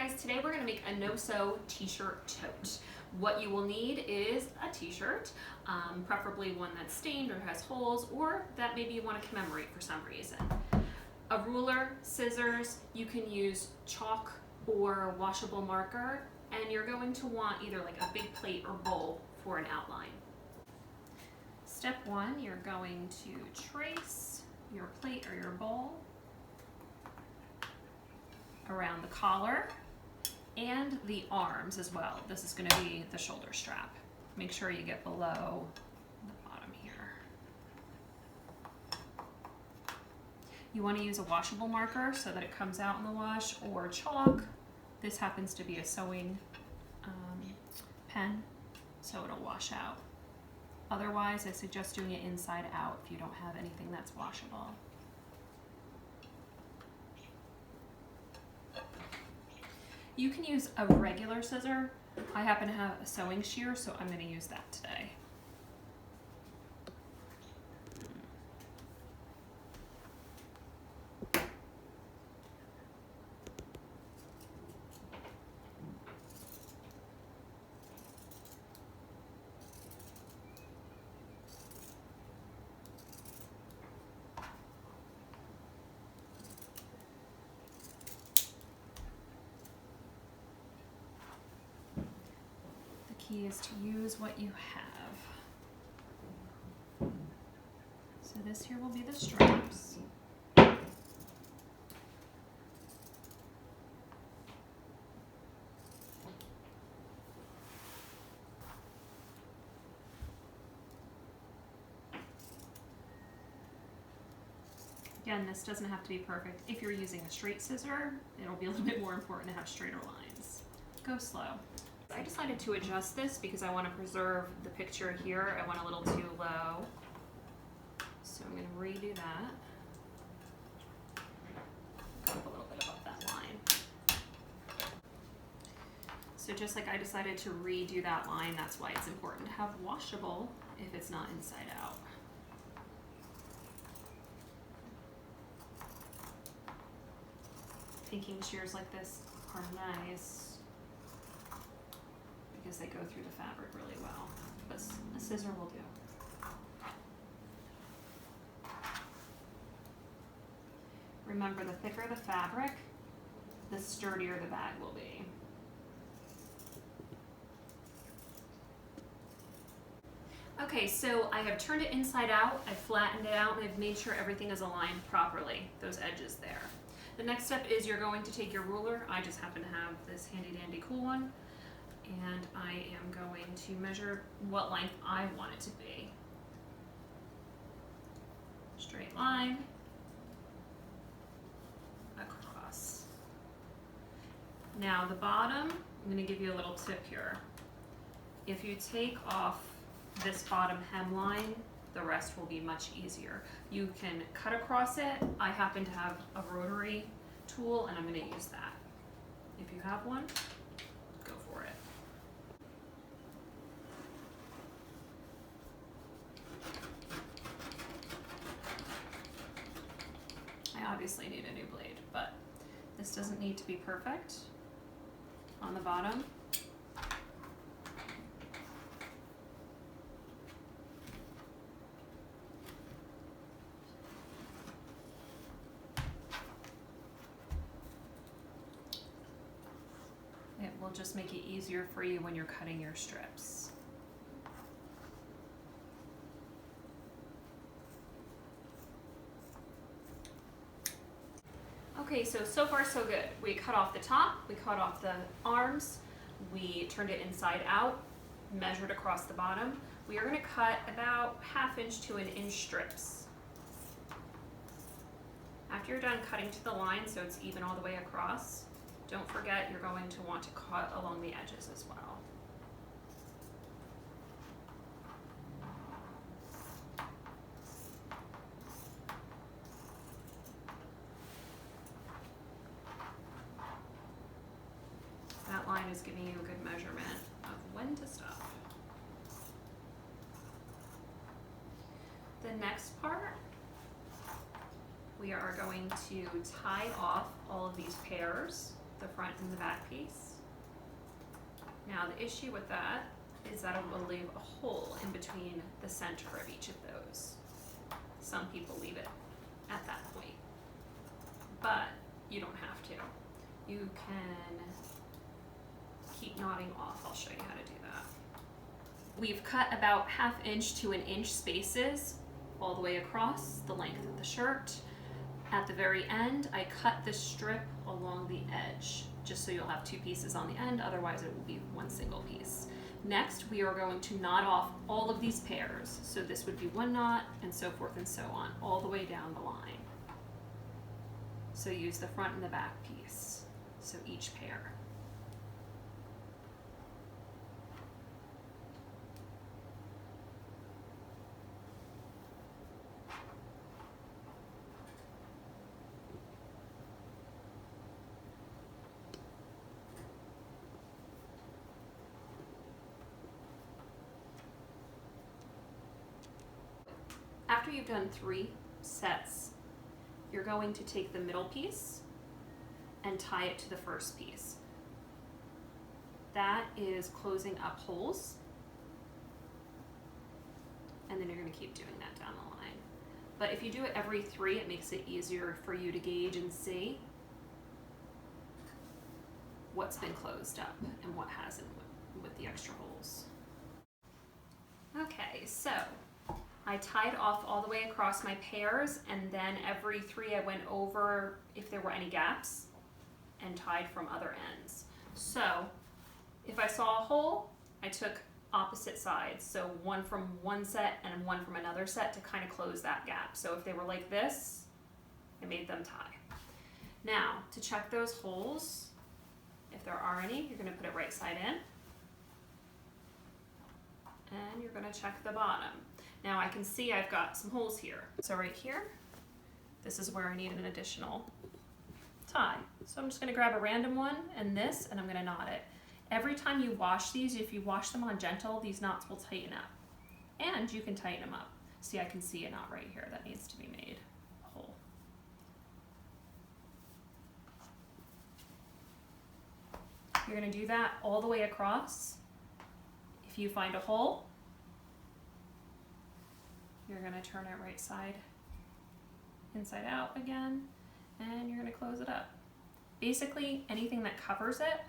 guys, today we're going to make a No Sew t-shirt tote. What you will need is a t-shirt, preferably one that's stained or has holes, or that maybe you want to commemorate for some reason. A ruler, scissors, you can use chalk or washable marker, and you're going to want either like a big plate or bowl for an outline. Step one, you're going to trace your plate or your bowl around the collar and the arms as well. This is going to be the shoulder strap. Make sure you get below the bottom here. You want to use a washable marker so that it comes out in the wash, or chalk. This happens to be a sewing pen, so it'll wash out. Otherwise, I suggest doing it inside out if you don't have anything that's washable. You can use a regular scissor. I happen to have a sewing shear, so I'm going to use that today. Key is to use what you have. So this here will be the straps. Again, this doesn't have to be perfect. If you're using a straight scissor, it'll be a little bit more important to have straighter lines. Go slow. I decided to adjust this because I want to preserve the picture here. I went a little too low. So I'm going to redo that. Go up a little bit above that line. So just like I decided to redo that line, that's why it's important to have washable if it's not inside out. Pinking shears like this are nice because they go through the fabric really well, but a scissor will do. Remember, the thicker the fabric, the sturdier the bag will be. Okay, so I have turned it inside out, I've flattened it out, and I've made sure everything is aligned properly, those edges there. The next step is you're going to take your ruler. I just happen to have this handy dandy cool one. And I am going to measure what length I want it to be. Straight line across. Now the bottom, I'm going to give you a little tip here. If you take off this bottom hemline, the rest will be much easier. You can cut across it. I happen to have a rotary tool and I'm going to use that. If you have one, go for it. I obviously need a new blade, but this doesn't need to be perfect on the bottom. It will just make it easier for you when you're cutting your strips. Okay, so far so good. We cut off the top, we cut off the arms, we turned it inside out, measured across the bottom. We are going to cut about 1/2 inch to 1 inch strips. After you're done cutting to the line so it's even all the way across, don't forget you're going to want to cut along the edges as well. That line is giving you a good measurement of when to stop. The next part, we are going to tie off all of these pairs, the front and the back piece. Now the issue with that is that it will leave a hole in between the center of each of those. Some people leave it at that point, but you don't have to. You can keep knotting off. I'll show you how to do that. We've cut about 1/2 inch to 1 inch spaces all the way across the length of the shirt. At the very end, I cut the strip along the edge, just so you'll have 2 pieces on the end, otherwise it will be 1 single piece. Next, we are going to knot off all of these pairs. So this would be 1 knot, and so forth and so on, all the way down the line. So use the front and the back piece, so each pair. After you've done 3 sets, you're going to take the middle piece and tie it to the first piece. That is closing up holes, and then you're going to keep doing that down the line. But if you do it every 3, it makes it easier for you to gauge and see what's been closed up and what hasn't with the extra holes. Okay, so I tied off all the way across my pairs, and then every 3 I went over if there were any gaps and tied from other ends. So if I saw a hole, I took opposite sides, so 1 from one set and 1 from another set to kind of close that gap. So if they were like this, I made them tie. Now, to check those holes, if there are any, you're going to put it right side in, and you're going to check the bottom. Now I can see I've got some holes here. So right here, this is where I need an additional tie. So I'm just gonna grab a random one and this, and I'm gonna knot it. Every time you wash these, if you wash them on gentle, these knots will tighten up. And you can tighten them up. See, I can see a knot right here that needs to be made, a hole. You're gonna do that all the way across. If you find a hole, you're going to turn it right side inside out again, and you're going to close it up. Basically, anything that covers it.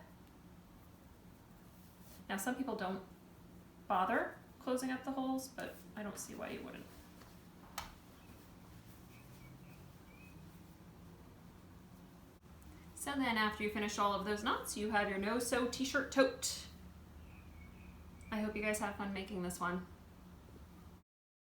Now, some people don't bother closing up the holes, but I don't see why you wouldn't. So then after you finish all of those knots, you have your No Sew T-shirt tote. I hope you guys have fun making this one.